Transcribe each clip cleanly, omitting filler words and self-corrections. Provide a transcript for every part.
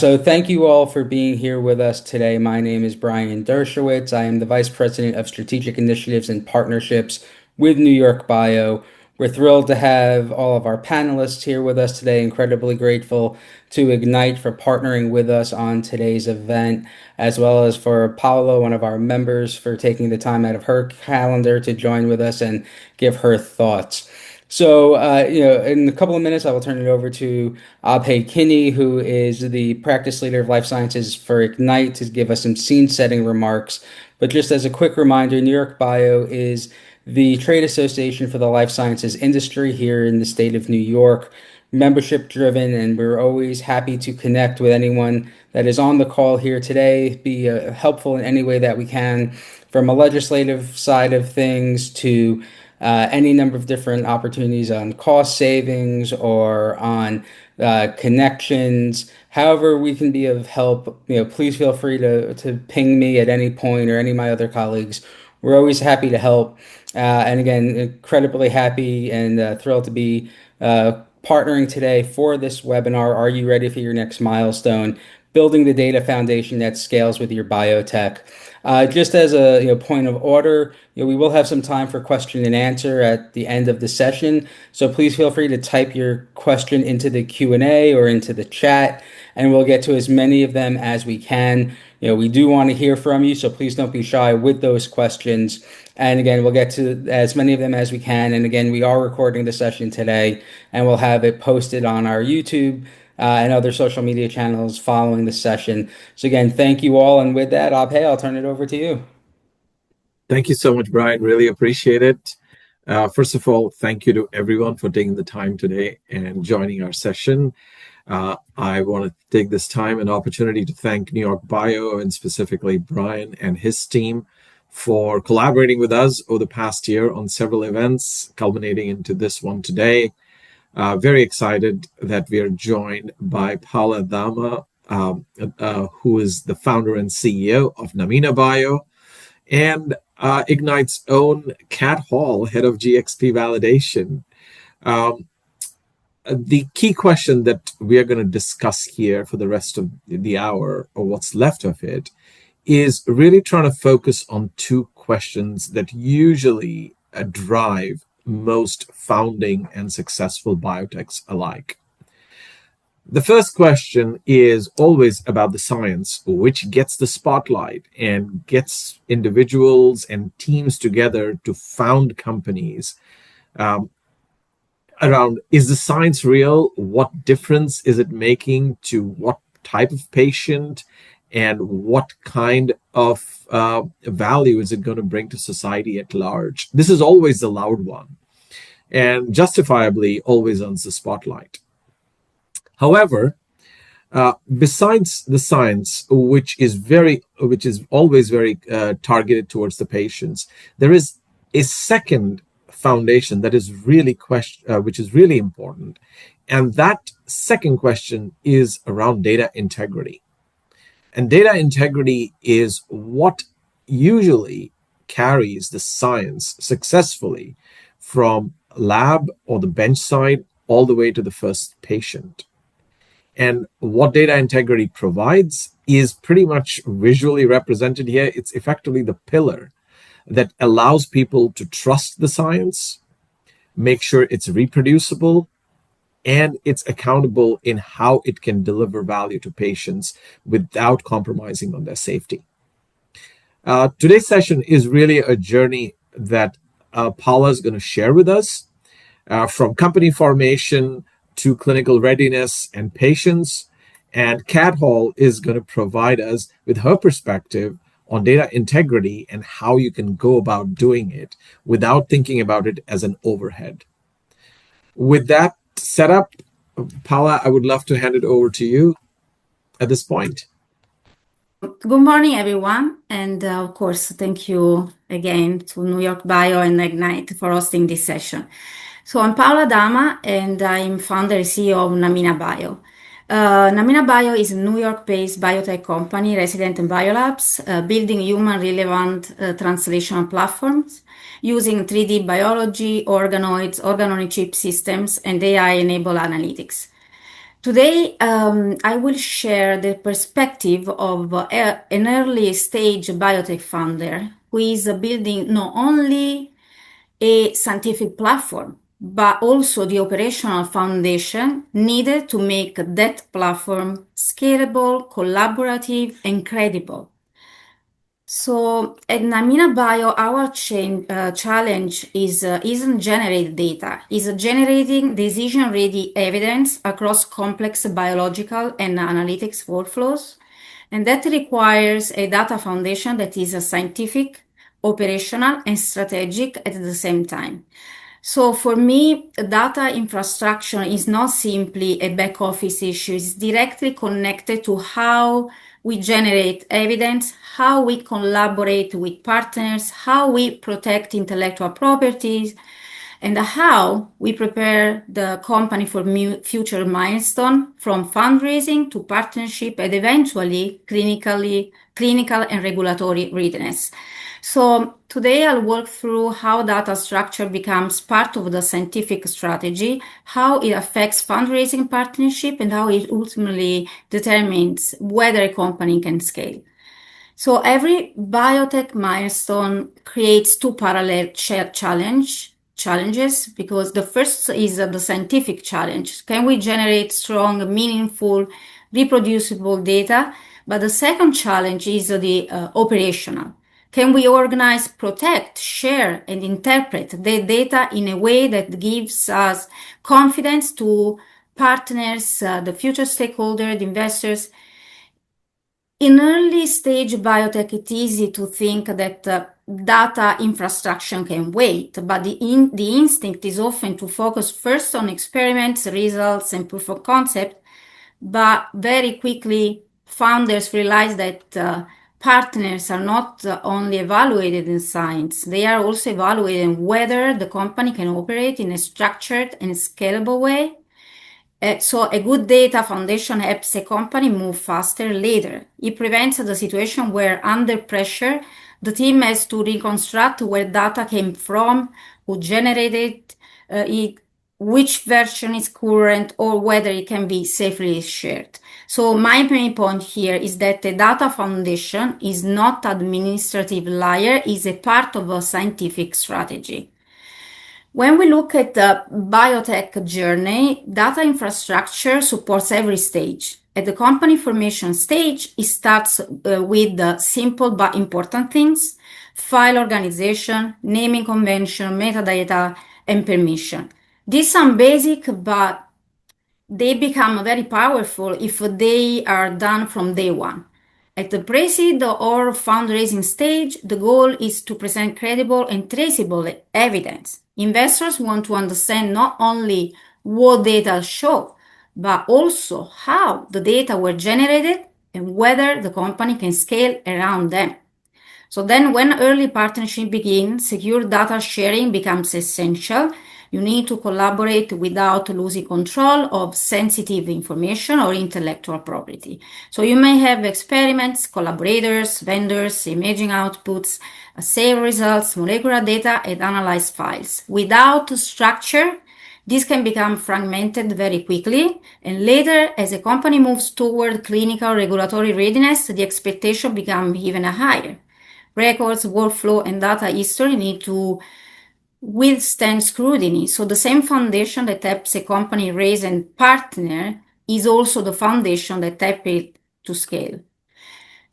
So thank you all for being here with us today. My name is Brian Dershowitz. I am the Vice President of Strategic Initiatives and Partnerships with NewYorkBIO. We're thrilled to have all of our panelists here with us today. Incredibly grateful to Egnyte for partnering with us on today's event, as well as for Paola, one of our members, for taking the time out of her calendar to join with us and give her thoughts. In a couple of minutes, I will turn it over to Abhay Kinney, who is the practice leader of life sciences for Egnyte, to give us some scene-setting remarks. But just as a quick reminder, New York Bio is the trade association for the life sciences industry here in the state of New York, membership driven, and we're always happy to connect with anyone that is on the call here today, be helpful in any way that we can, from a legislative side of things to any number of different opportunities on cost savings or on connections. However, we can be of help. Please feel free to ping me at any point or any of my other colleagues. We're always happy to help. And again, incredibly happy and thrilled to be partnering today for this webinar. Are you ready for your next milestone? Building the data foundation that scales with your biotech. Just as a point of order, we will have some time for question and answer at the end of the session. So please feel free to type your question into the Q&A or into the chat, and we'll get to as many of them as we can. We do want to hear from you, so please don't be shy with those questions. And again, we'll get to as many of them as we can. And again, we are recording the session today, and we'll have it posted on our YouTube and other social media channels following the session. So again, thank you all. And with that, Abhay, I'll turn it over to you. Thank you so much, Brian. Really appreciate it. First of all, thank you to everyone for taking the time today and joining our session. I want to take this time and opportunity to thank NewYorkBIO and specifically Brian and his team for collaborating with us over the past year on several events, culminating into this one today. Very excited that we are joined by Paola Dama, who is the founder and CEO of NewYorkBIO, and Egnyte's own Kat Hall, head of GXP validation. The key question that we are going to discuss here for the rest of the hour, or what's left of it, is really trying to focus on two questions that usually drive most founding and successful biotechs alike. The first question is always about the science, which gets the spotlight and gets individuals and teams together to found companies around, is the science real? What difference is it making to what type of patient? And what kind of value is it going to bring to society at large? This is always the loud one, and justifiably always earns the spotlight. However, besides the science, which is always very targeted towards the patients, there is a second foundation that is really which is really important, and that second question is around data integrity. And data integrity is what usually carries the science successfully from lab or the bench side all the way to the first patient. And what data integrity provides is pretty much visually represented here. It's effectively the pillar that allows people to trust the science, make sure it's reproducible, and it's accountable in how it can deliver value to patients without compromising on their safety. Today's session is really a journey that Paola is going to share with us, from company formation to clinical readiness and patients. And Kat Hall is going to provide us with her perspective on data integrity and how you can go about doing it without thinking about it as an overhead. With that setup, Paola, I would love to hand it over to you at this point. Good morning, everyone. And of course, thank you again to NewYorkBIO and Egnyte for hosting this session. So I'm Paola Dama, and I'm founder and CEO of NewYorkBIO. NewYorkBIO is a New York-based biotech company resident in biolabs, building human-relevant translational platforms using 3D biology, organoids, organ-on-a-chip systems, and AI-enabled analytics. Today, I will share the perspective of an early stage biotech founder who is building not only a scientific platform, but also the operational foundation needed to make that platform scalable, collaborative, and credible. So at Namina Bio, our challenge isn't generate data, is generating decision-ready evidence across complex biological and analytics workflows. And that requires a data foundation that is scientific, operational, and strategic at the same time. So for me, data infrastructure is not simply a back office issue. It's directly connected to how we generate evidence, how we collaborate with partners, how we protect intellectual properties, and how we prepare the company for future milestone, from fundraising to partnership and eventually clinical and regulatory readiness. So today I'll walk through how data structure becomes part of the scientific strategy, how it affects fundraising partnership, and how it ultimately determines whether a company can scale. So every biotech milestone creates two parallel challenges, because the first is the scientific challenge. Can we generate strong, meaningful, reproducible data? But the second challenge is the operational. Can we organize, protect, share, and interpret the data in a way that gives us confidence to partners, the future stakeholders, the investors? In early stage biotech, it's easy to think that data infrastructure can wait, but the instinct is often to focus first on experiments, results, and proof of concept. But very quickly, founders realize that partners are not only evaluated in science, they are also evaluating whether the company can operate in a structured and scalable way. So a good data foundation helps a company move faster later. It prevents the situation where under pressure, the team has to reconstruct where data came from, who generated it, which version is current, or whether it can be safely shared. So my main point here is that the data foundation is not administrative layer, is a part of a scientific strategy. When we look at the biotech journey, data infrastructure supports every stage. At the company formation stage, it starts with the simple but important things: file organization, naming convention, metadata, and permission. These sound basic, but they become very powerful if they are done from day one. At the pre-seed or fundraising stage, the goal is to present credible and traceable evidence. Investors want to understand not only what data show, but also how the data were generated and whether the company can scale around them. So then when early partnership begins, secure data sharing becomes essential. You need to collaborate without losing control of sensitive information or intellectual property. So you may have experiments, collaborators, vendors, imaging outputs, save results, molecular data, and analyze files. Without structure, this can become fragmented very quickly, and later, as a company moves toward clinical regulatory readiness, the expectation becomes even higher. Records, workflow, and data history need to withstand scrutiny. So the same foundation that helps a company raise and partner is also the foundation that helps it to scale.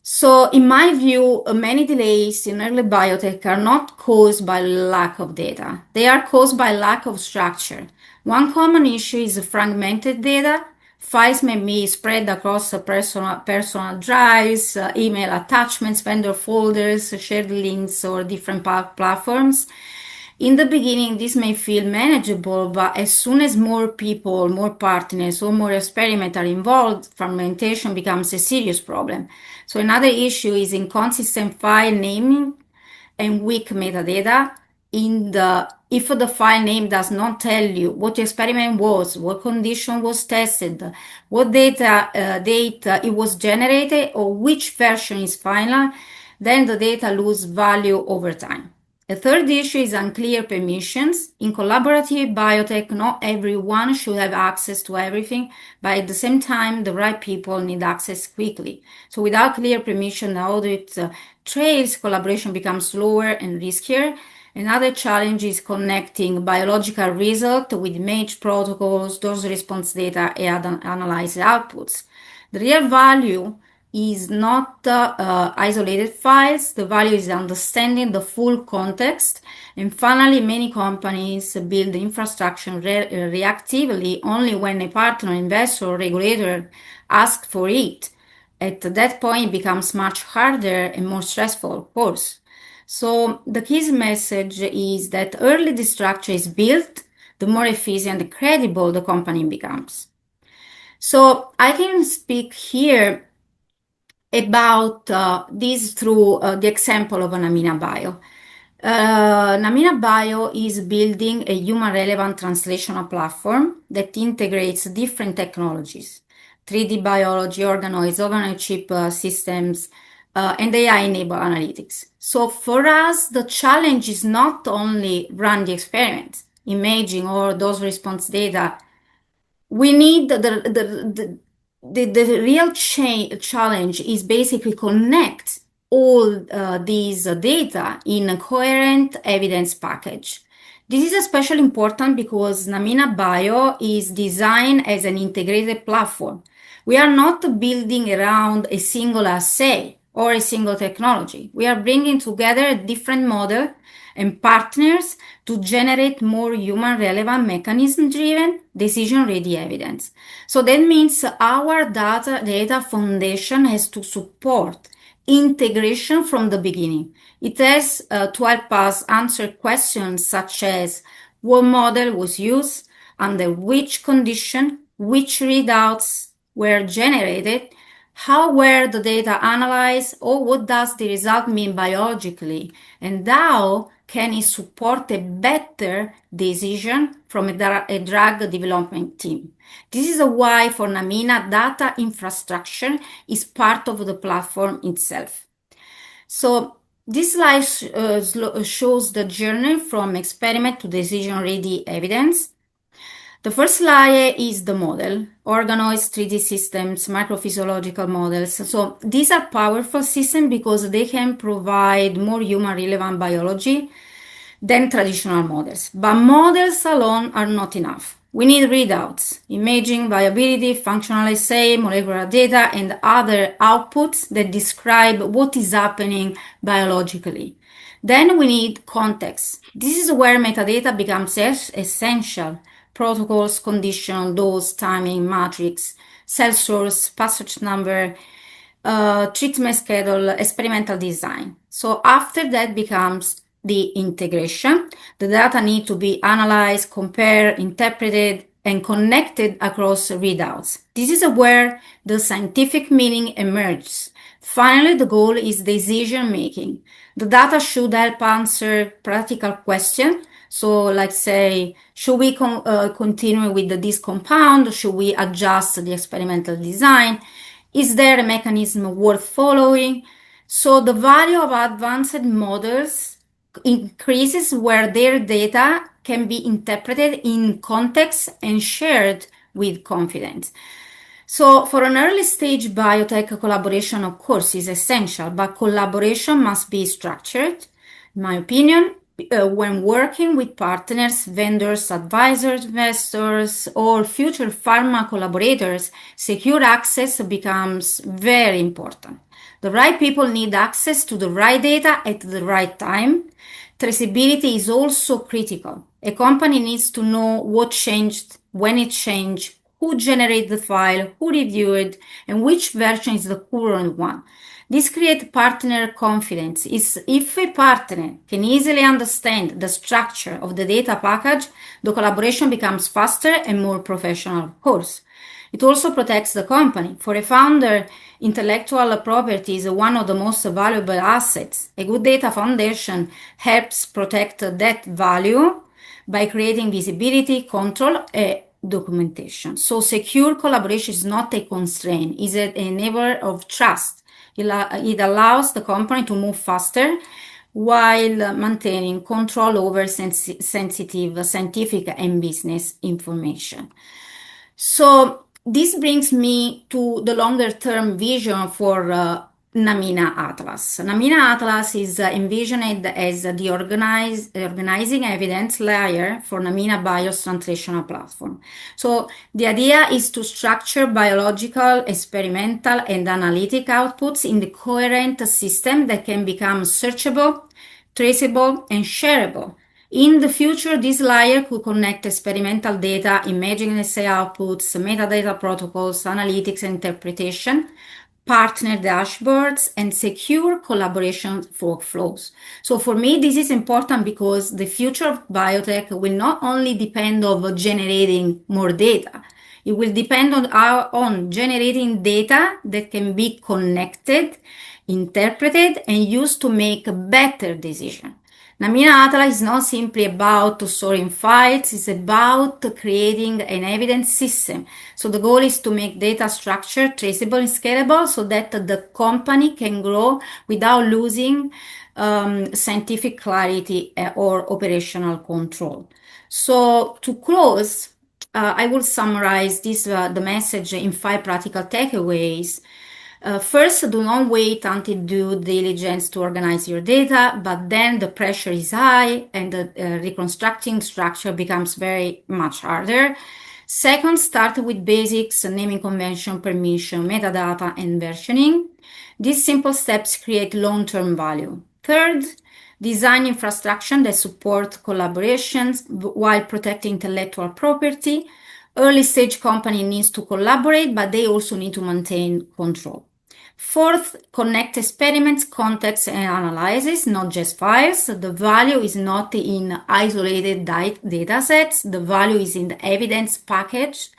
So in my view, many delays in early biotech are not caused by lack of data. They are caused by lack of structure. One common issue is fragmented data. Files may be spread across personal drives, email attachments, vendor folders, shared links, or different platforms. In the beginning, this may feel manageable, but as soon as more people, more partners, or more experiments are involved, fragmentation becomes a serious problem. So another issue is inconsistent file naming and weak metadata. If the file name does not tell you what the experiment was, what condition was tested, what date it was generated, or which version is final, then the data lose value over time. A third issue is unclear permissions. In collaborative biotech, not everyone should have access to everything, but at the same time, the right people need access quickly. So without clear permission, the audit trails, collaboration becomes slower and riskier. Another challenge is connecting biological result with image protocols, dose response data, and analyzed outputs. The real value is not isolated files. The value is understanding the full context. And finally, many companies build infrastructure reactively only when a partner, investor, or regulator asks for it. At that point, it becomes much harder and more stressful, of course. So the key message is that early the structure is built, the more efficient and credible the company becomes. So I can speak here about this through the example of Namina Bio. Namina Bio is building a human-relevant translational platform that integrates different technologies, 3D biology, organoids, organ-on-chip systems, and AI-enabled analytics. So for us, the challenge is not only run the experiments, imaging or dose response data. We need the real challenge is basically connect all these data in a coherent evidence package. This is especially important because Namina Bio is designed as an integrated platform. We are not building around a single assay or a single technology. We are bringing together a different model and partners to generate more human-relevant, mechanism-driven, decision-ready evidence. So that means our data foundation has to support integration from the beginning. It has to help us answer questions such as what model was used, under which condition, which readouts were generated, how were the data analyzed, or what does the result mean biologically, and how can it support a better decision from a drug development team. This is why for Namina, data infrastructure is part of the platform itself. So this slide shows the journey from experiment to decision-ready evidence. The first layer is the model, organoids, 3D systems, microphysiological models. So these are powerful systems because they can provide more human-relevant biology than traditional models. But models alone are not enough. We need readouts, imaging, viability, functional assay, molecular data, and other outputs that describe what is happening biologically. Then we need context. This is where metadata becomes essential. Protocols, condition, dose, timing, matrix, cell source, passage number, treatment schedule, experimental design. So after that becomes the integration. The data need to be analyzed, compared, interpreted, and connected across readouts. This is where the scientific meaning emerges. Finally, the goal is decision making. The data should help answer practical questions. So, like say, should we continue with this compound? Should we adjust the experimental design? Is there a mechanism worth following? So the value of advanced models increases where their data can be interpreted in context and shared with confidence. So for an early stage biotech, collaboration, of course, is essential, but collaboration must be structured, in my opinion. When working with partners, vendors, advisors, investors, or future pharma collaborators, secure access becomes very important. The right people need access to the right data at the right time. Traceability is also critical. A company needs to know what changed, when it changed, who generated the file, who reviewed it, and which version is the current one. This creates partner confidence. If a partner can easily understand the structure of the data package, the collaboration becomes faster and more professional, of course. It also protects the company. For a founder, intellectual property is one of the most valuable assets. A good data foundation helps protect that value by creating visibility, control, and documentation. So secure collaboration is not a constraint, it's an enabler of trust. It allows the company to move faster while maintaining control over sensitive scientific and business information. So this brings me to the longer term vision for Namina Atlas. Namina Atlas is envisioned as the organizing evidence layer for Namina Bio's translational platform. So the idea is to structure biological, experimental, and analytic outputs in the coherent system that can become searchable, traceable, and shareable. In the future, this layer could connect experimental data, imaging assay outputs, metadata protocols, analytics and interpretation, partner dashboards, and secure collaboration workflows. So for me, this is important because the future of biotech will not only depend on generating more data, it will depend on generating data that can be connected, interpreted, and used to make a better decision. Namina Atlas is not simply about storing files, it's about creating an evidence system. So the goal is to make data structured, traceable, and scalable so that the company can grow without losing scientific clarity or operational control. So to close, I will summarize the message in 5 practical takeaways. First, do not wait until due diligence to organize your data, but then the pressure is high and the reconstructing structure becomes very much harder. Second, start with basics, naming convention, permission, metadata, and versioning. These simple steps create long-term value. Third, design infrastructure that support collaborations while protecting intellectual property. Early stage company needs to collaborate, but they also need to maintain control. Fourth, connect experiments, context, and analysis, not just files. The value is not in isolated data sets. The value is in the evidence package.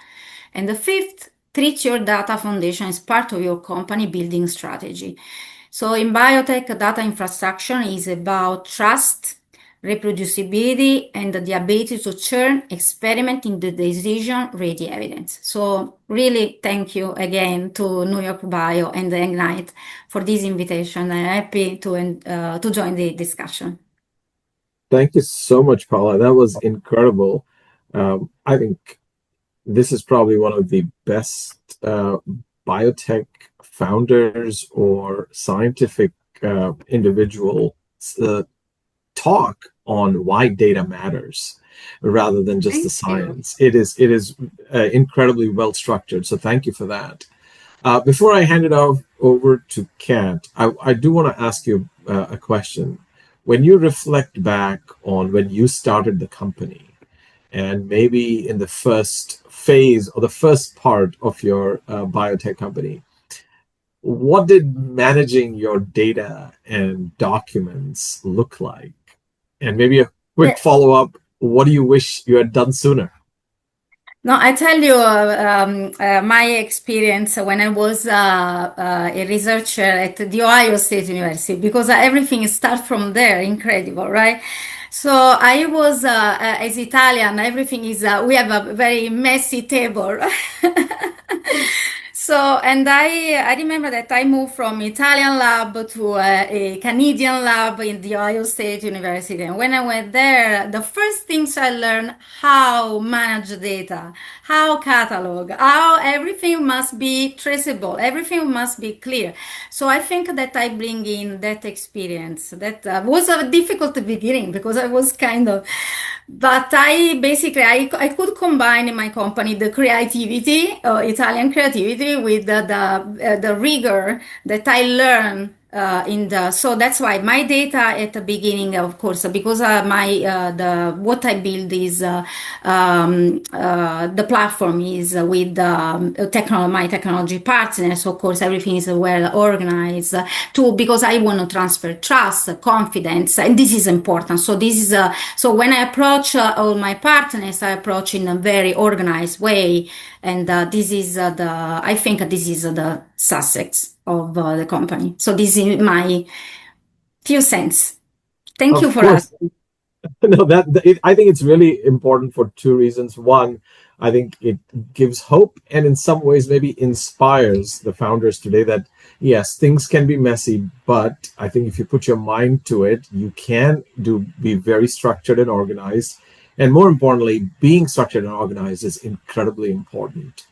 And the fifth, treat your data foundation as part of your company building strategy. So in biotech, data infrastructure is about trust, reproducibility, and the ability to churn, experiment in the decision-ready evidence. So really thank you again to NewYorkBIO and Egnyte for this invitation. I'm happy to join the discussion. Thank you so much, Paula. That was incredible. I think this is probably one of the best biotech founders or scientific individual talk on why data matters rather than just the science. It is incredibly well structured. So thank you for that. Before I hand it over to Kat, I do want to ask you a question. When you reflect back on when you started the company, and maybe in the first phase or the first part of your biotech company, what did managing your data and documents look like? And maybe a quick follow-up, what do you wish you had done sooner? No, I tell you my experience when I was a researcher at the Ohio State University, because everything starts from there, incredible, right? So I was, as Italian, everything is, we have a very messy table. So, and I remember that I moved from Italian lab to a Canadian lab in the Ohio State University. And when I went there, the first things I learned how manage data, how catalog, how everything must be traceable, everything must be clear. So I think that I bring in that experience. That was a difficult beginning because I was kind of, but I could combine in my company the creativity, Italian creativity, with the rigor that I learned so that's why my data at the beginning, of course, because what I build is the platform is with my technology partners. Of course, everything is well organized because I want to transfer trust, confidence, and this is important. So this is so when I approach all my partners, I approach in a very organized way, and this is I think this is the success of the company. So this is my few cents. Thank you for asking. No, I think it's really important for two reasons. One, I think it gives hope and in some ways maybe inspires the founders today that yes, things can be messy, but I think if you put your mind to it, you can be very structured and organized. And more importantly, being structured and organized is incredibly important.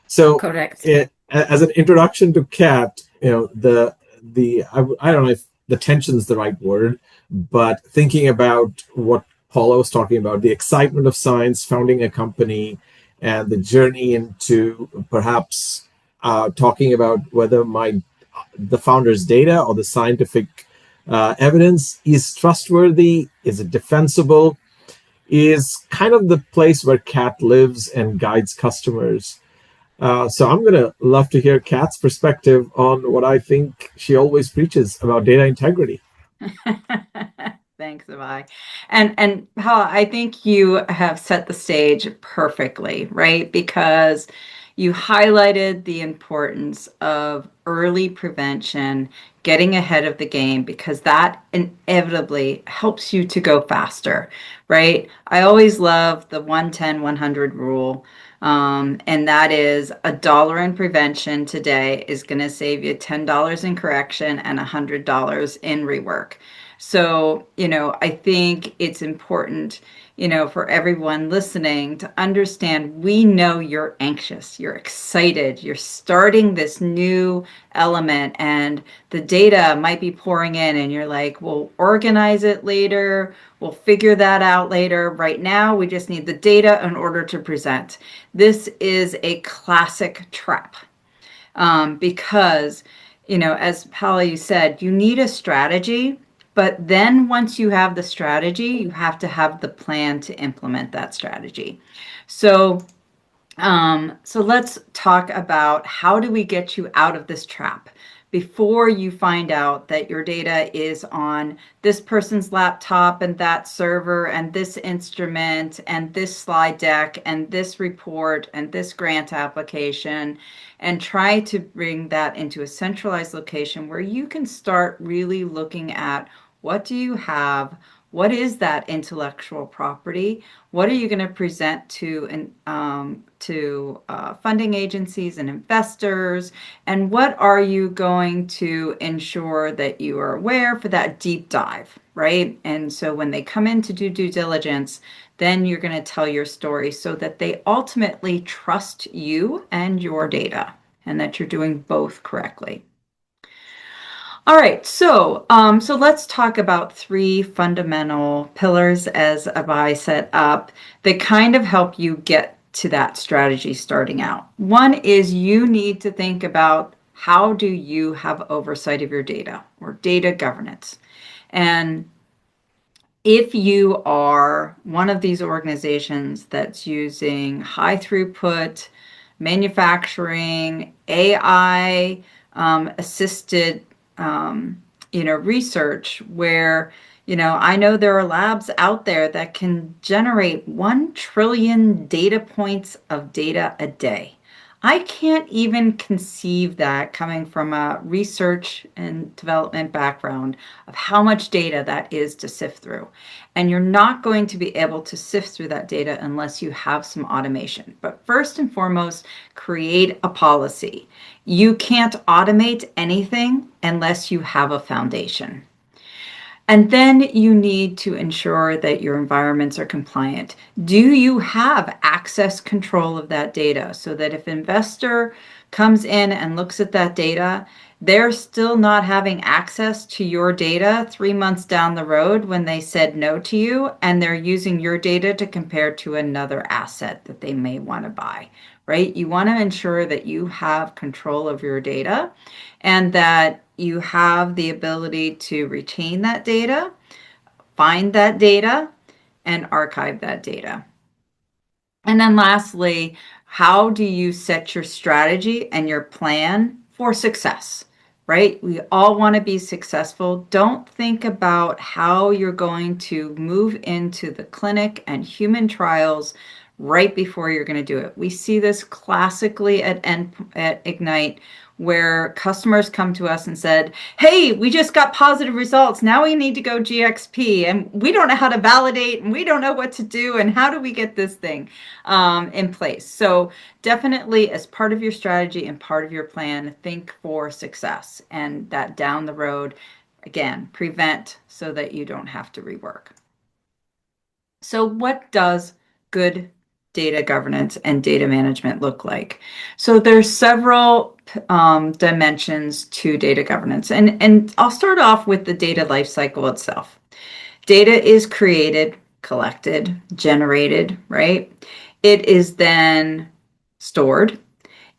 So, Correct. as an introduction to Kat, I don't know if the tension is the right word, but thinking about what Paula was talking about, the excitement of science, founding a company, and the journey into perhaps talking about whether the founder's data or the scientific evidence is trustworthy, is it defensible, is kind of the place where Kat lives and guides customers. So I'm going to love to hear Kat's perspective on what I think she always preaches about data integrity. Thanks, Avai. And Paula, I think you have set the stage perfectly, right? Because you highlighted the importance of early prevention, getting ahead of the game, because that inevitably helps you to go faster, right? I always love the 110-100 rule. And that is $1 in prevention today is going to save you $10 in correction and $100 in rework. So, I think it's important, for everyone listening to understand we know you're anxious, you're excited, you're starting this new element, and the data might be pouring in, and you're like, we'll organize it later, we'll figure that out later. Right now, we just need the data in order to present. This is a classic trap because, as Paula, you said, you need a strategy. But then once you have the strategy, you have to have the plan to implement that strategy. So let's talk about how do we get you out of this trap before you find out that your data is on this person's laptop and that server and this instrument and this slide deck and this report and this grant application, and try to bring that into a centralized location where you can start really looking at what do you have? What is that intellectual property? What are you going to present to funding agencies and investors? And what are you going to ensure that you are aware for that deep dive, right? And so when they come in to do due diligence, then you're going to tell your story so that they ultimately trust you and your data, and that you're doing both correctly. All right, so let's talk about 3 fundamental pillars as Avai set up that kind of help you get to that strategy starting out. One is you need to think about how do you have oversight of your data, or data governance. And if you are one of these organizations that's using high throughput manufacturing, AI assisted research where, I know there are labs out there that can generate 1 trillion data points of data a day. I can't even conceive that coming from a research and development background of how much data that is to sift through. And you're not going to be able to sift through that data unless you have some automation. But first and foremost, create a policy. You can't automate anything unless you have a foundation. And then you need to ensure that your environments are compliant. Do you have access control of that data so that if an investor comes in and looks at that data, they're still not having access to your data 3 months down the road when they said no to you, and they're using your data to compare to another asset that they may want to buy, right? You want to ensure that you have control of your data and that you have the ability to retain that data, find that data, and archive that data. And then lastly, how do you set your strategy and your plan for success, right? We all want to be successful. Don't think about how you're going to move into the clinic and human trials right before you're going to do it. We see this classically at Egnyte, where customers come to us and said, hey, we just got positive results. Now we need to go GXP, and we don't know how to validate, and we don't know what to do, and how do we get this thing in place? So definitely, as part of your strategy and part of your plan, think for success, and that down the road, again, prevent so that you don't have to rework. So what does good data governance and data management look like? So there's several dimensions to data governance, and I'll start off with the data lifecycle itself. Data is created, collected, generated, right? It is then stored,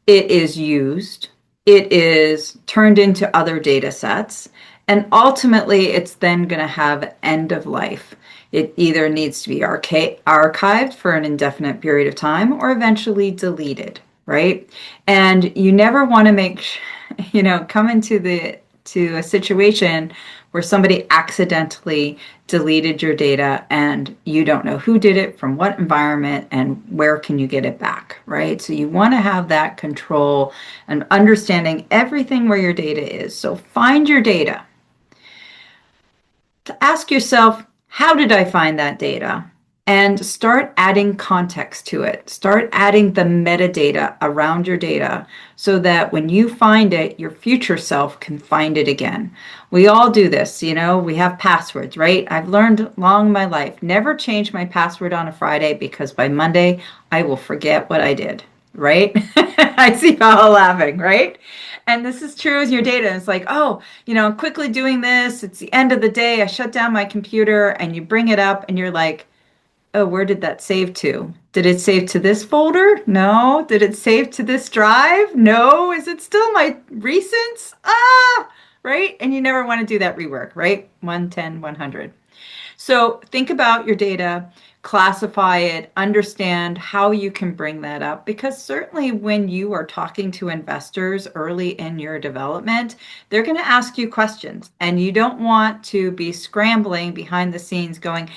it is used, it is turned into other data sets, and ultimately it's then going to have end of life. It either needs to be archived for an indefinite period of time or eventually deleted, right? And you never want to come into a situation where somebody accidentally deleted your data and you don't know who did it, from what environment, and where can you get it back, right? So you want to have that control and understanding everything where your data is. So find your data. To ask yourself, how did I find that data? And start adding context to it. Start adding the metadata around your data so that when you find it, your future self can find it again. We all do this, we have passwords, right? I've learned along my life, never change my password on a Friday, because by Monday, I will forget what I did, right? I see you all laughing, right? And this is true as your data. It's like, oh, I'm quickly doing this. It's the end of the day. I shut down my computer, and you bring it up and you're like, oh, where did that save to? Did it save to this folder? No. Did it save to this drive? No. Is it still my recents? Right? And you never want to do that rework, right? 110, 100. So think about your data, classify it, understand how you can bring that up, because certainly when you are talking to investors early in your development, they're going to ask you questions, and you don't want to be scrambling behind the scenes going,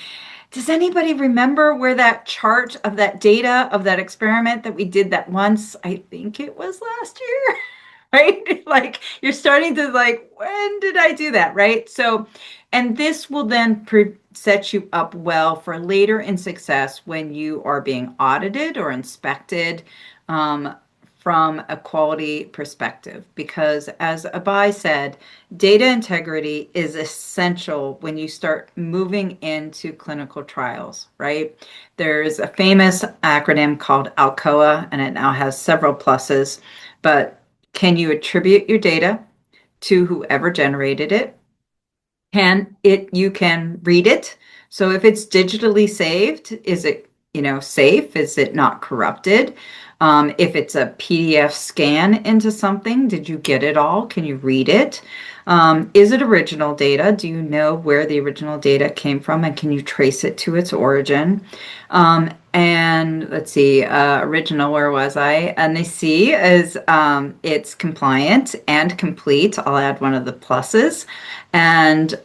does anybody remember where that chart of that data of that experiment that we did that once? I think it was last year, right? Like you're starting to when did I do that, right? So, and this will then set you up well for later in success when you are being audited or inspected from a quality perspective, because as Abai said, data integrity is essential when you start moving into clinical trials, right? There's a famous acronym called ALCOA, and it now has several pluses, but can you attribute your data to whoever generated it? You can read it. So if it's digitally saved, is it safe? Is it not corrupted? If it's a PDF scan into something, did you get it all? Can you read it? Is it original data? Do you know where the original data came from, and can you trace it to its origin? And let's see, original, where was I? And they see is it's compliant and complete. I'll add one of the pluses. And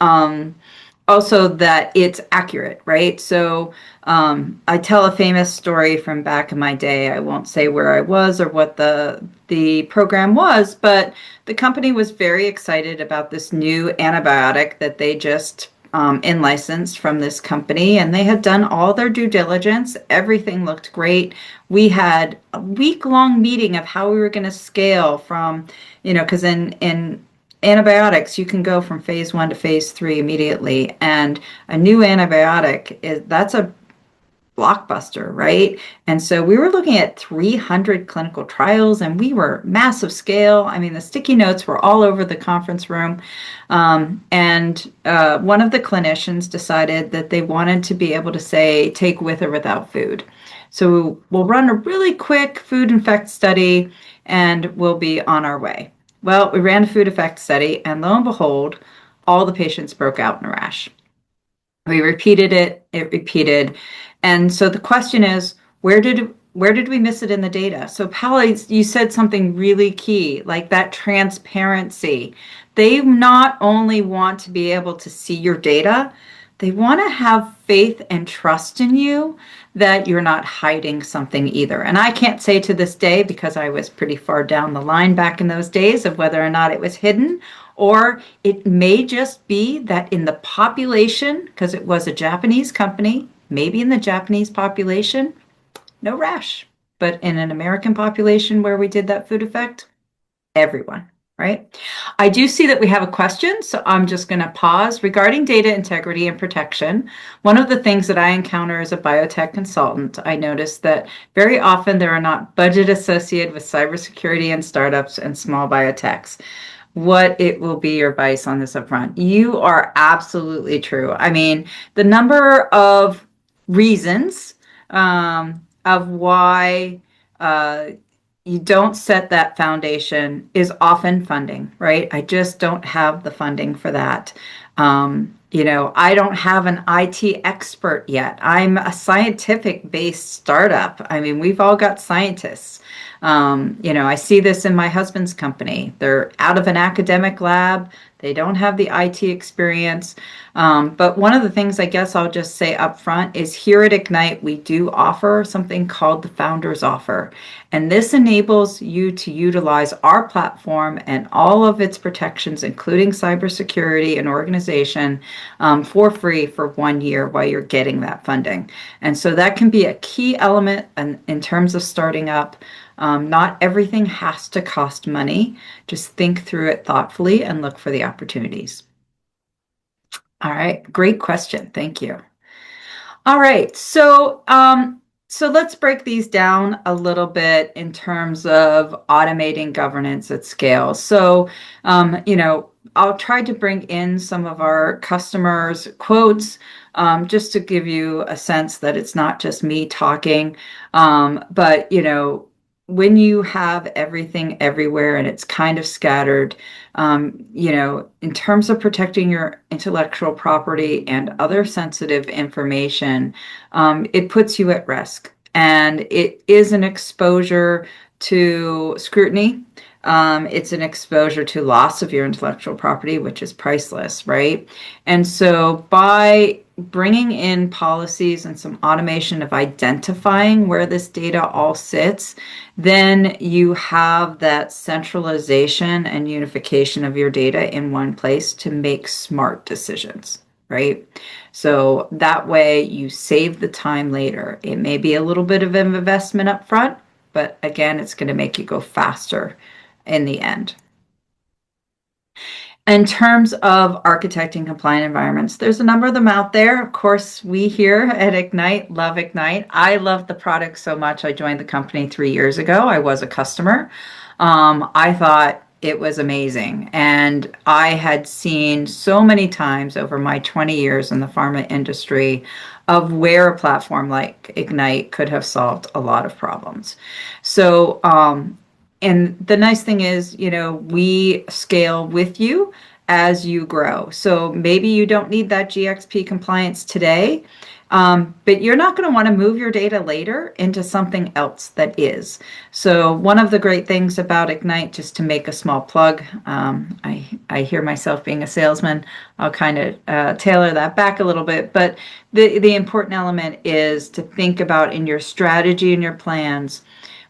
also that it's accurate, right? So I tell a famous story from back in my day. I won't say where I was or what the program was, but the company was very excited about this new antibiotic that they just in-licensed from this company, and they had done all their due diligence. Everything looked great. We had a week-long meeting of how we were going to scale from, because in antibiotics, you can go from phase 1 to phase 3 immediately. And a new antibiotic, that's a blockbuster, right? And so we were looking at 300 clinical trials, and we were massive scale. I mean, the sticky notes were all over the conference room. And one of the clinicians decided that they wanted to be able to say, take with or without food. So we'll run a really quick food effect study, and we'll be on our way. Well, we ran a food effect study, and lo and behold, all the patients broke out in a rash. We repeated it repeated. And so the question is, where did we miss it in the data? So Paula, you said something really key, like that transparency. They not only want to be able to see your data, they want to have faith and trust in you that you're not hiding something either. And I can't say to this day, because I was pretty far down the line back in those days, of whether or not it was hidden, or it may just be that in the population, because it was a Japanese company, maybe in the Japanese population, no rash. But in an American population where we did that food effect, everyone. Right? I do see that we have a question, so I'm just going to pause. Regarding data integrity and protection, one of the things that I encounter as a biotech consultant, I notice that very often there are not budget associated with cybersecurity and startups and small biotechs. What it will be your advice on this upfront? You are absolutely true. I mean, the number of reasons of why you don't set that foundation is often funding, right? I just don't have the funding for that. I don't have an IT expert yet. I'm a scientific-based startup. I mean, we've all got scientists. I see this in my husband's company. They're out of an academic lab. They don't have the IT experience. But one of the things I guess I'll just say up front is here at Egnyte, we do offer something called the Founders Offer. And this enables you to utilize our platform and all of its protections, including cybersecurity and organization, for free for 1 year while you're getting that funding. And so that can be a key element in terms of starting up. Not everything has to cost money. Just think through it thoughtfully and look for the opportunities. All right, great question. Thank you. All right, so let's break these down a little bit in terms of automating governance at scale. So, I'll try to bring in some of our customers' quotes just to give you a sense that it's not just me talking, but when you have everything everywhere and it's kind of scattered, in terms of protecting your intellectual property and other sensitive information, it puts you at risk. And it is an exposure to scrutiny. It's an exposure to loss of your intellectual property, which is priceless, right? And so by bringing in policies and some automation of identifying where this data all sits, then you have that centralization and unification of your data in one place to make smart decisions, right? So that way you save the time later. It may be a little bit of an investment up front, but again, it's going to make you go faster in the end. In terms of architecting compliant environments, there's a number of them out there. Of course, we here at Egnyte love Egnyte. I love the product so much. I joined the company 3 years ago. I was a customer. I thought it was amazing. And I had seen so many times over my 20 years in the pharma industry of where a platform like Egnyte could have solved a lot of problems. So, and the nice thing is, we scale with you as you grow. So maybe you don't need that GXP compliance today, but you're not going to want to move your data later into something else that is. So one of the great things about Egnyte, just to make a small plug, I hear myself being a salesman. I'll kind of tailor that back a little bit. But the important element is to think about in your strategy and your plans,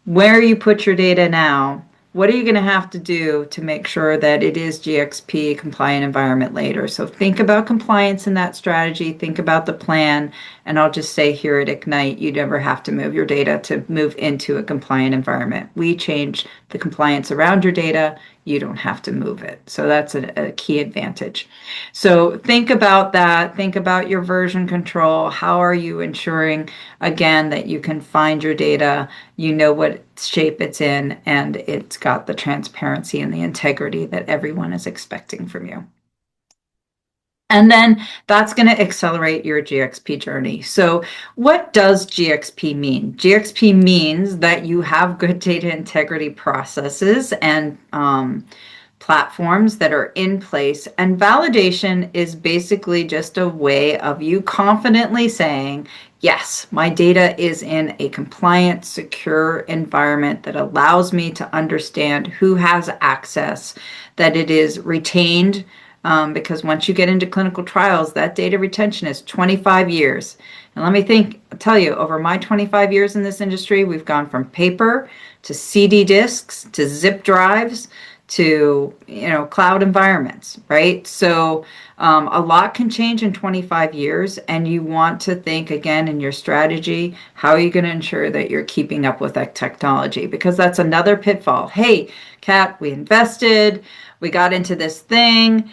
where you put your data now, what are you going to have to do to make sure that it is GXP compliant environment later? So think about compliance in that strategy, think about the plan, and I'll just say here at Egnyte, you never have to move your data to move into a compliant environment. We change the compliance around your data. You don't have to move it. So that's a key advantage. So think about that. Think about your version control. How are you ensuring, again, that you can find your data, you know what shape it's in, and it's got the transparency and the integrity that everyone is expecting from you. And then that's going to accelerate your GXP journey. So what does GXP mean? GXP means that you have good data integrity processes and platforms that are in place. And validation is basically just a way of you confidently saying, yes, my data is in a compliant, secure environment that allows me to understand who has access, that it is retained because once you get into clinical trials, that data retention is 25 years. And let me tell you, over my 25 years in this industry, we've gone from paper to CD disks to zip drives to cloud environments, right? So a lot can change in 25 years, and you want to think again in your strategy, how are you going to ensure that you're keeping up with that technology? Because that's another pitfall. Hey, Kat, we invested, we got into this thing,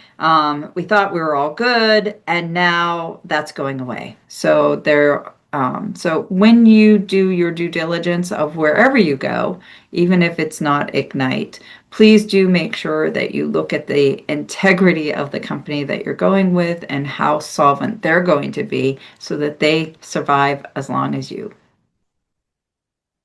we thought we were all good, and now that's going away. So so when you do your due diligence of wherever you go, even if it's not Egnyte, please do make sure that you look at the integrity of the company that you're going with and how solvent they're going to be so that they survive as long as you.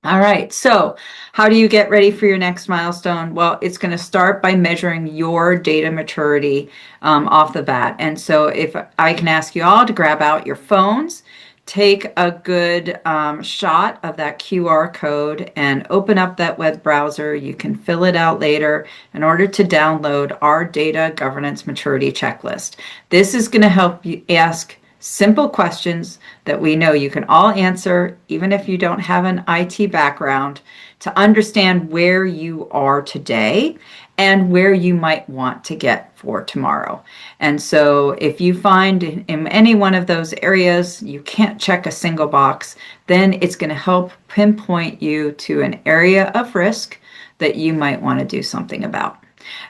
All right, so how do you get ready for your next milestone? Well, it's going to start by measuring your data maturity off the bat. And so if I can ask you all to grab out your phones, take a good shot of that QR code and open up that web browser. You can fill it out later in order to download our data governance maturity checklist. This is going to help you ask simple questions that we know you can all answer, even if you don't have an IT background, to understand where you are today and where you might want to get for tomorrow. And so if you find in any one of those areas you can't check a single box, then it's going to help pinpoint you to an area of risk that you might want to do something about.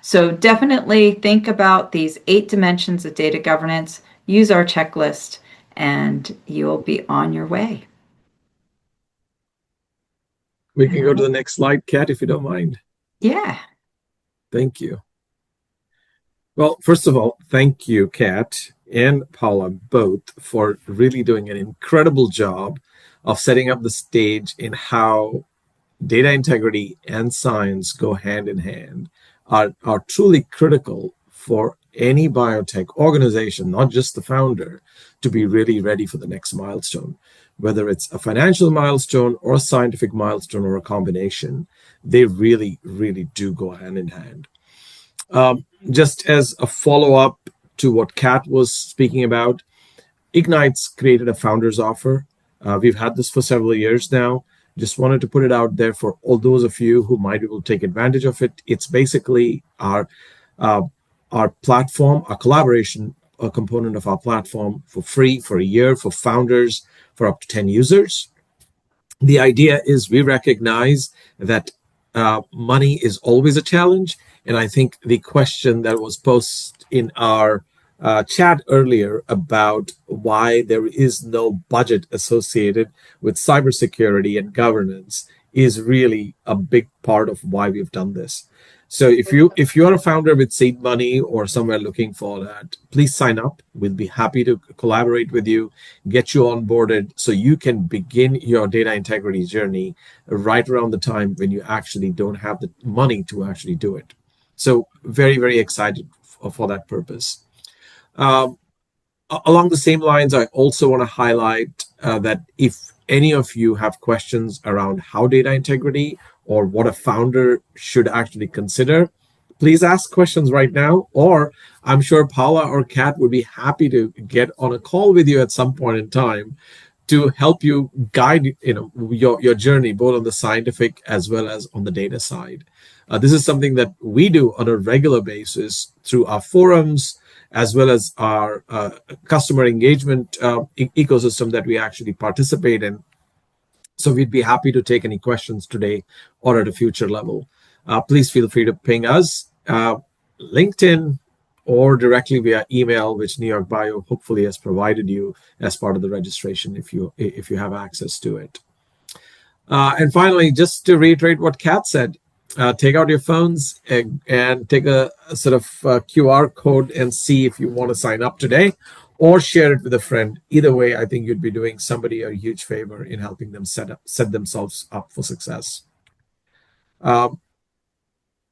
So definitely think about these 8 dimensions of data governance. Use our checklist, and you'll be on your way. We can go to the next slide, Kat, if you don't mind. Yeah. Thank you. Well, first of all, thank you, Kat and Paula, both, for really doing an incredible job of setting up the stage in how data integrity and science go hand in hand, are truly critical for any biotech organization, not just the founder, to be really ready for the next milestone. Whether it's a financial milestone or a scientific milestone or a combination, they really, really do go hand in hand. Just as a follow-up to what Kat was speaking about, Egnyte's created a founders offer. We've had this for several years now. Just wanted to put it out there for all those of you who might be able to take advantage of it. It's basically our platform, a collaboration, a component of our platform for free for a year for founders for up to 10 users. The idea is we recognize that money is always a challenge. And I think the question that was posed in our chat earlier about why there is no budget associated with cybersecurity and governance is really a big part of why we've done this. So if you're a founder with seed money or somewhere looking for that, please sign up. We'll be happy to collaborate with you, get you onboarded so you can begin your data integrity journey right around the time when you actually don't have the money to actually do it. So very, very excited for that purpose. Along the same lines, I also want to highlight that if any of you have questions around how data integrity or what a founder should actually consider, please ask questions right now, or I'm sure Paula or Kat would be happy to get on a call with you at some point in time to help you guide your journey, both on the scientific as well as on the data side. This is something that we do on a regular basis through our forums, as well as our customer engagement ecosystem that we actually participate in. So we'd be happy to take any questions today or at a future level. Please feel free to ping us, LinkedIn, or directly via email, which NewYorkBIO hopefully has provided you as part of the registration if you have access to it. And finally, just to reiterate what Kat said, take out your phones and take a sort of QR code and see if you want to sign up today, or share it with a friend. Either way, I think you'd be doing somebody a huge favor in helping them set themselves up for success.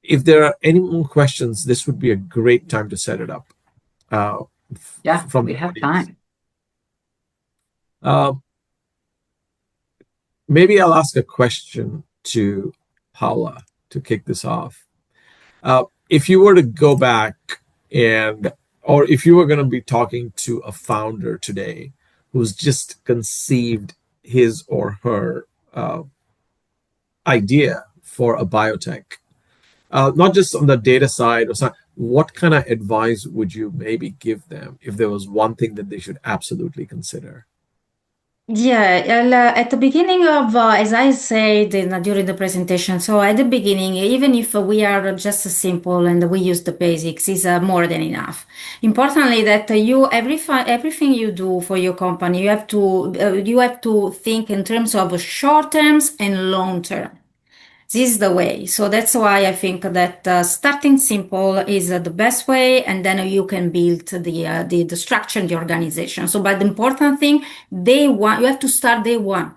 If there are any more questions, this would be a great time to set it up. Yeah, we have time. Maybe I'll ask a question to Paula to kick this off. If you were to go back and or if you were going to be talking to a founder today who's just conceived his or her idea for a biotech, not just on the data side or something, what kind of advice would you maybe give them if there was one thing that they should absolutely consider? Yeah, at the beginning of, as I said during the presentation, so at the beginning, even if we are just simple and we use the basics, is more than enough. Importantly, that everything you do for your company, you have to think in terms of short terms and long term. This is the way. So that's why I think that starting simple is the best way, and then you can build the structure and the organization. So, but the important thing, day one, you have to start day one.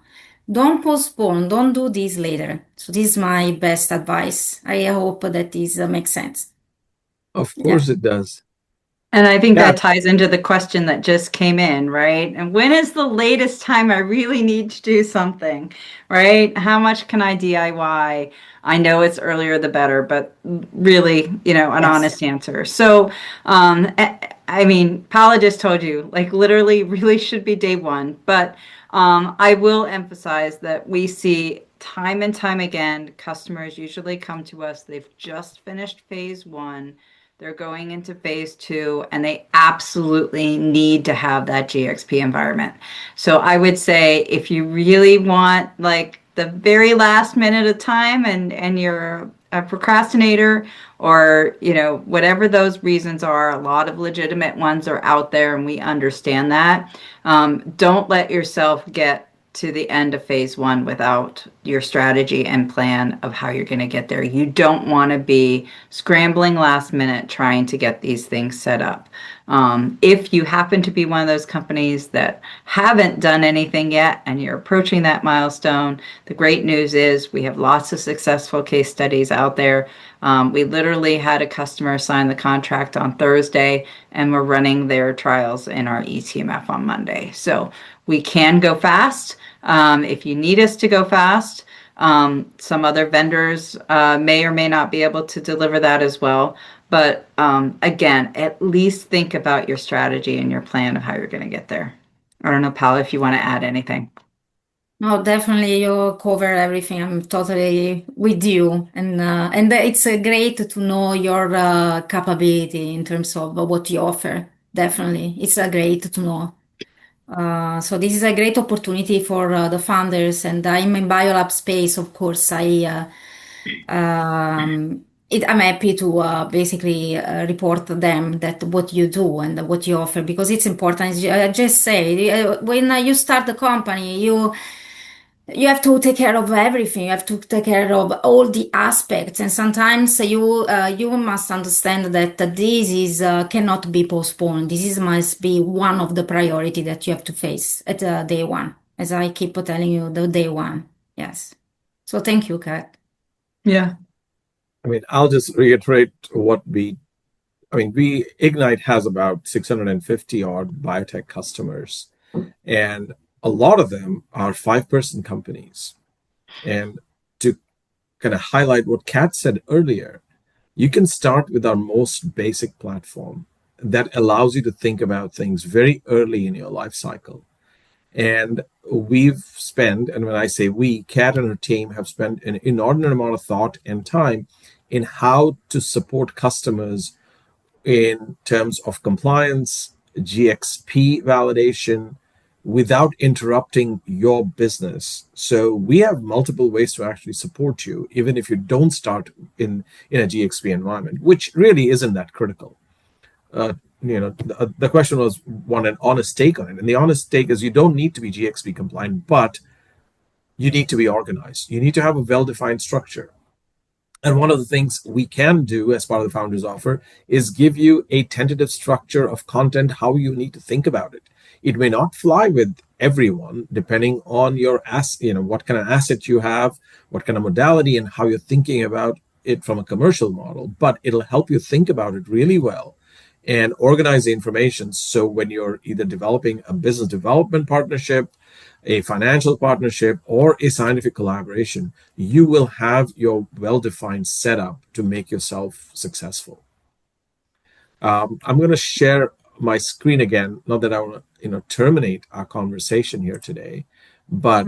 Don't postpone. Don't do this later. So this is my best advice. I hope that this makes sense. Of Yeah. course it does. And I think Yeah. that ties into the question that just came in, right? And when is the latest time I really need to do something, right? How much can I DIY? I know it's earlier the better, but really, an Yes. honest answer. So, I mean, Paula just told you, like literally really should be day one, but I will emphasize that we see time and time again, customers usually come to us, they've just finished phase one. They're going into phase two, and they absolutely need to have that GXP environment. So I would say if you really want like the very last minute of time and you're a procrastinator or, whatever those reasons are, a lot of legitimate ones are out there and we understand that. Don't let yourself get to the end of phase one without your strategy and plan of how you're going to get there. You don't want to be scrambling last minute trying to get these things set up. If you happen to be one of those companies that haven't done anything yet and you're approaching that milestone, the great news is we have lots of successful case studies out there. We literally had a customer sign the contract on Thursday, and we're running their trials in our eTMF on Monday. So we can go fast. If you need us to go fast, some other vendors may or may not be able to deliver that as well. But again, at least think about your strategy and your plan of how you're going to get there. I don't know, Paula, if you want to add anything. No, definitely you cover everything. I'm totally with you, and it's great to know your capability in terms of what you offer. Definitely, it's great to know. So this is a great opportunity for the founders, and I'm in biolab space, of course. I'm happy to basically report to them that what you do and what you offer, because it's important. As I just say, when you start the company, you have to take care of everything. You have to take care of all the aspects, and sometimes you must understand that this is cannot be postponed. This is must be one of the priority that you have to face at day one. As I keep telling you, the day one. Yes. So thank you, Kat. Yeah. I mean, I'll just reiterate Egnyte has about 650 odd biotech customers, and a lot of them are 5-person companies. And to kind of highlight what Kat said earlier, you can start with our most basic platform that allows you to think about things very early in your life cycle. And we've spent, and when I say we, Kat and her team have spent an inordinate amount of thought and time in how to support customers in terms of compliance, GXP validation, without interrupting your business. So we have multiple ways to actually support you, even if you don't start in a GXP environment, which really isn't that critical. The question was want an honest take on it. And the honest take is you don't need to be GXP compliant, but you need to be organized. You need to have a well-defined structure. And one of the things we can do as part of the Founders Offer is give you a tentative structure of content, how you need to think about it. It may not fly with everyone, depending on your what kind of asset you have, what kind of modality, and how you're thinking about it from a commercial model, but it'll help you think about it really well and organize the information. So when you're either developing a business development partnership, a financial partnership, or a scientific collaboration, you will have your well-defined setup to make yourself successful. I'm going to share my screen again. Not that I want to, terminate our conversation here today, but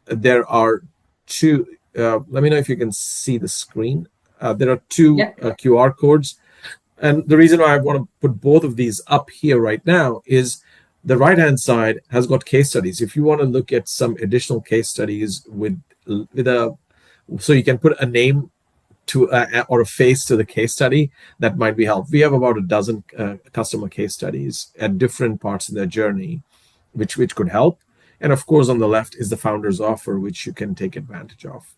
there are two. Let me know if you can see the screen. There are two QR codes. And the reason why I want to put both of these up here right now is the right-hand side has got case studies. If you want to look at some additional case studies so you can put a name to or a face to the case study, that might be helpful. We have about a dozen customer case studies at different parts of their journey, which could help. And of course, on the left is the founder's offer, which you can take advantage of.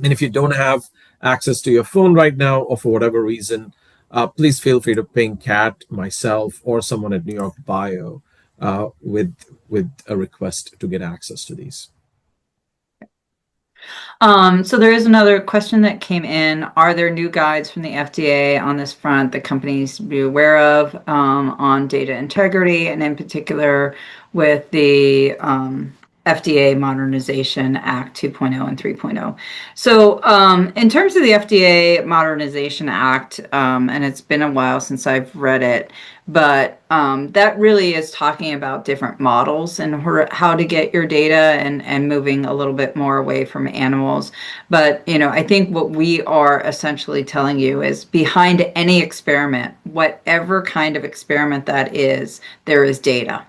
And if you don't have access to your phone right now, or for whatever reason, please feel free to ping Kat, myself, or someone at NewYorkBIO with a request to get access to these. So there is another question that came in. Are there new guides from the FDA on this front that companies be aware of on data integrity, and in particular with the FDA Modernization Act 2.0 and 3.0. So in terms of the FDA Modernization Act, and it's been a while since I've read it, but that really is talking about different models and how to get your data and moving a little bit more away from animals. But, I think what we are essentially telling you is behind any experiment, whatever kind of experiment that is, there is data.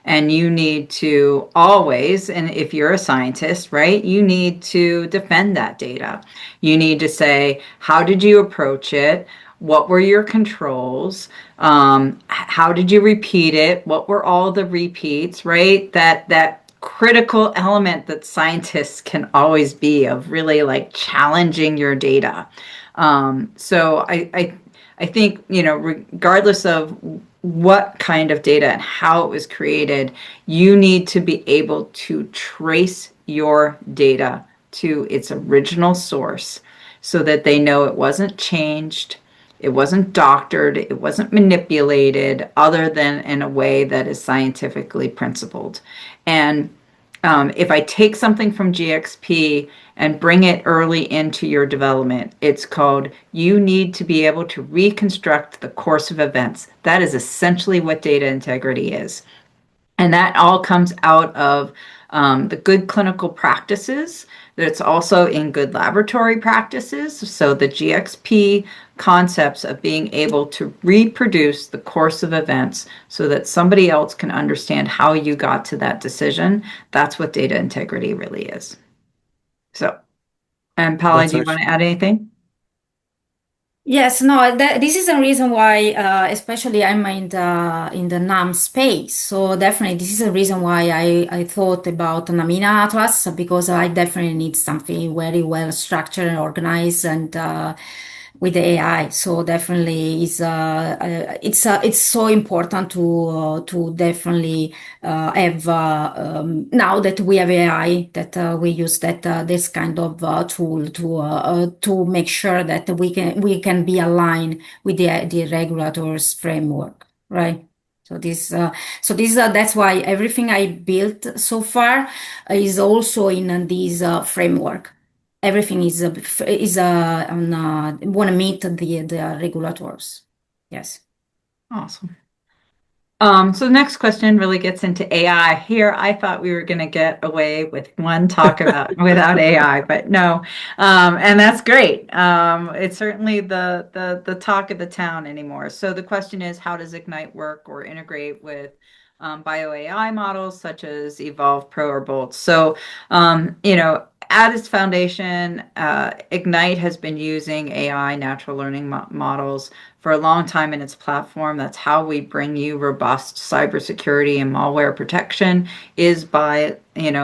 And you need to always, and if you're a scientist, right, you need to defend that data. You need to say, how did you approach it? What were your controls? How did you repeat it? What were all the repeats, right? That critical element that scientists can always be of really like challenging your data. So I think, regardless of what kind of data and how it was created, you need to be able to trace your data to its original source so that they know it wasn't changed, it wasn't doctored, it wasn't manipulated, other than in a way that is scientifically principled. And if I take something from GXP and bring it early into your development, it's called, you need to be able to reconstruct the course of events. That is essentially what data integrity is. And that all comes out of the good clinical practices. That's also in good laboratory practices. So the GXP concepts of being able to reproduce the course of events so that somebody else can understand how you got to that decision. That's what data integrity really is. So, and Paula, do you want to add anything? Yes, no, this is a reason why, especially I'm in the NAM space. So definitely, this is a reason why I thought about an amino atlas, because I definitely need something very well structured and organized and with the AI. So definitely, it's so important to definitely have now that we have AI, that we use this kind of tool to make sure that we can be aligned with the regulators framework, right? So that's why everything I built so far is also in this framework. Everything is want to meet the regulators. Yes. Awesome. So the next question really gets into AI. Here, I thought we were going to get away with one talk about without AI, but no, and that's great. It's certainly the talk of the town anymore. So the question is, how does Egnyte work or integrate with bio AI models such as Evolve Pro or Bolt? So, at its foundation, Egnyte has been using AI, natural learning models, for a long time in its platform. That's how we bring you robust cybersecurity and malware protection, is by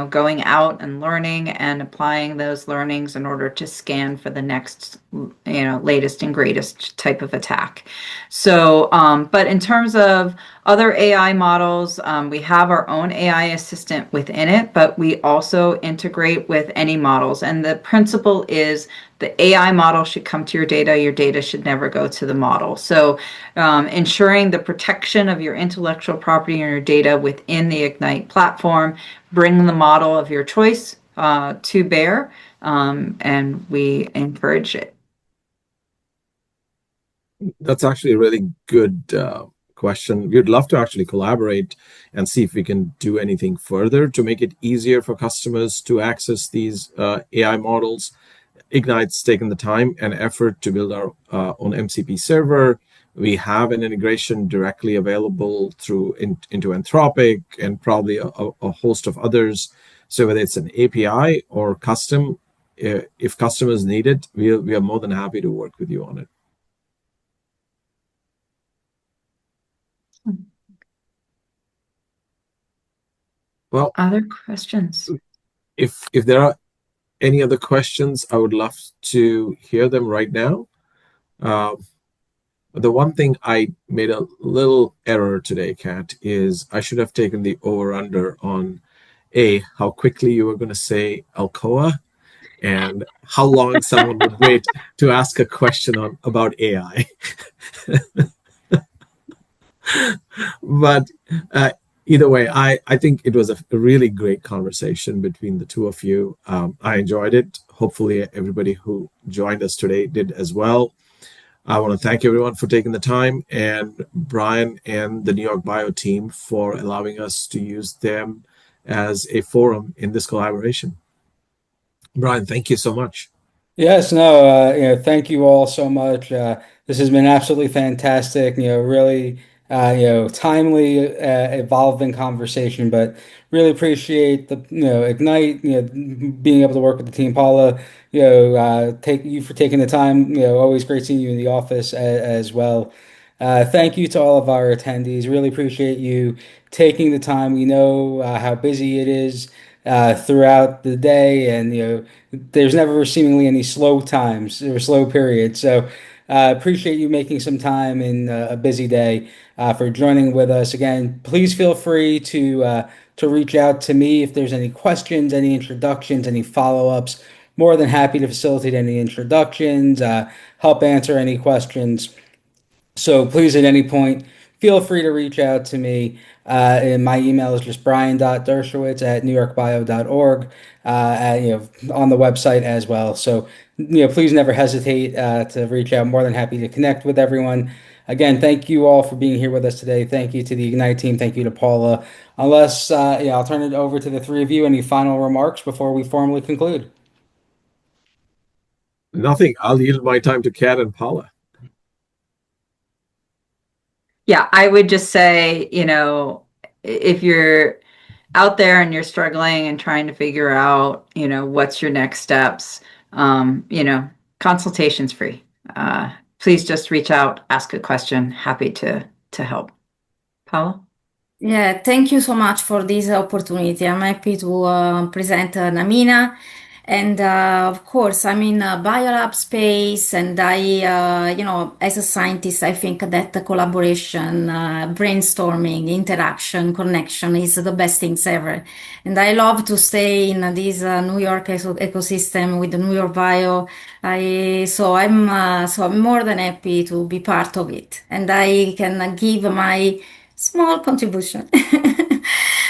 going out and learning and applying those learnings in order to scan for the next latest and greatest type of attack. So but in terms of other AI models, we have our own AI assistant within it, but we also integrate with any models. And the principle is the AI model should come to your data should never go to the model. So ensuring the protection of your intellectual property and your data within the Egnyte platform, bring the model of your choice to bear, and we encourage it. That's actually a really good question. We'd love to actually collaborate and see if we can do anything further to make it easier for customers to access these AI models. Egnyte's taken the time and effort to build our own MCP server. We have an integration directly available into Anthropic and probably a host of others. So whether it's an API or custom, if customers need it, we are more than happy to work with you on it. Well, other questions? If there are any other questions, I would love to hear them right now. The one thing I made a little error today, Kat, is I should have taken the over-under on how quickly you were going to say Alcoa and how long someone would wait to ask a question about AI. But either way, I think it was a really great conversation between the two of you. I enjoyed it. Hopefully, everybody who joined us today did as well. I want to thank everyone for taking the time, and Brian and the NewYorkBIO team for allowing us to use them as a forum in this collaboration. Brian, thank you so much. Yes, no, thank you all so much. This has been absolutely fantastic, really, timely, evolving conversation, but really appreciate Egnyte, being able to work with the team. Paula, take you for taking the time, always great seeing you in the office as well. Thank you to all of our attendees. Really appreciate you taking the time. We know how busy it is throughout the day, and there's never seemingly any slow times or slow periods. So appreciate you making some time in a busy day for joining with us. Again, please feel free to reach out to me if there's any questions, any introductions, any follow-ups. More than happy to facilitate any introductions, help answer any questions. So please, at any point, feel free to reach out to me. And my email is just brian.dershowitz@newyorkbio.org, on the website as well. So, please never hesitate to reach out. More than happy to connect with everyone. Again, thank you all for being here with us today. Thank you to the Egnyte team. Thank you to Paula. Unless, I'll turn it over to the three of you. Any final remarks before we formally conclude? Nothing. I'll yield my time to Kat and Paula. Yeah, I would just say, if you're out there and you're struggling and trying to figure out, what's your next steps, consultation's free. Please just reach out, ask a question. Happy to help. Paula? Yeah, thank you so much for this opportunity. I'm happy to present Namina. And of course, I'm in a biolab space, and as a scientist, I think that the collaboration, brainstorming, interaction, connection is the best things ever. And I love to stay in this New York ecosystem with the New York Bio. I'm more than happy to be part of it, and I can give my small contribution.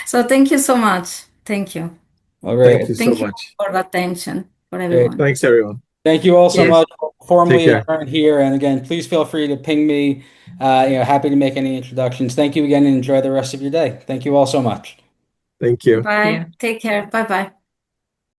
So thank you so much. Thank you. All Thank right. you so Thank you much. for the attention for Great. everyone. Thanks, everyone. Thank you all so Yes. much. Take Formally care. adjourned here. And again, please feel free to ping me. Happy to make any introductions. Thank you again and enjoy the rest of your day. Thank you all so much. Thank you. Bye. Take care. Bye bye.